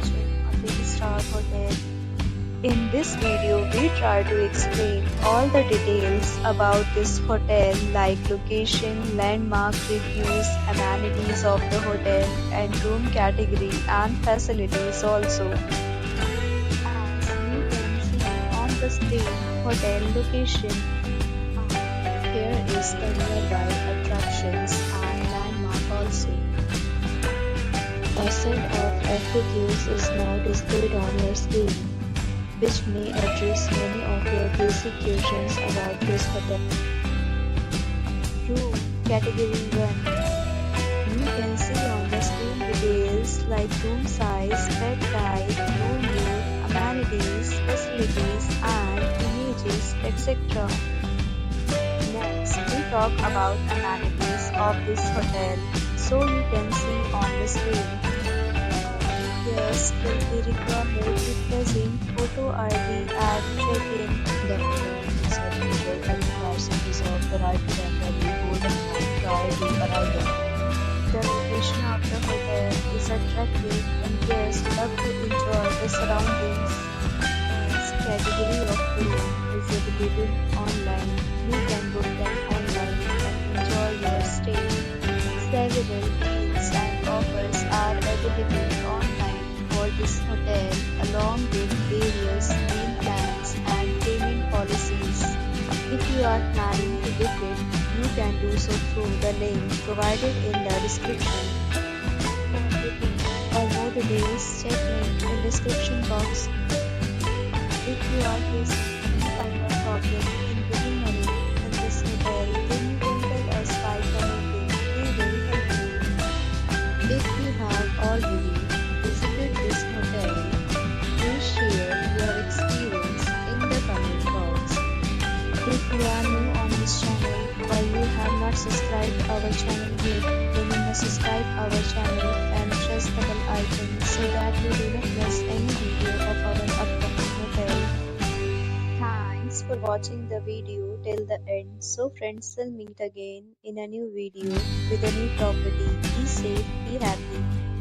watching a 3-star hotel. In this video, we try to explain all the details about this hotel like location, landmark reviews, amenities of the hotel, and room category and facilities also. As you can see on the screen, hotel location. Here is the nearby attractions and landmark also. A set of FAQs is now displayed on your screen, which may address many of your basic questions about this hotel. Room Category 1. You can see on the screen details like room size, bed type, room view, amenities, facilities, and images, etc. Next, we talk about amenities of this hotel, so you can see on the screen. Guests will be required to present photo ID at check-in. The hotel is available at prices of the right temporary golden hand prior to arrival. The location of the hotel is attractive and guests love to enjoy the surroundings. This category of room is available online. You can book them online and enjoy your stay. Several deals and offers are available online for this hotel along with various game plans and payment policies. If you are planning to book it, you can do so through the link provided in the description. For booking or more details, check link in description box. If you are facing any kind of problem in booking a room in this hotel, then you can tell us by commenting. We will help you. If you have already visited this hotel, please share your experience in the comment box. If you are new on this channel or you have not subscribed our channel yet, then you must subscribe our channel and press the bell icon so that you do not miss any video of our upcoming hotel. Thanks for watching the video till the end. So friends, will meet again in a new video with a new property. Be safe, be happy.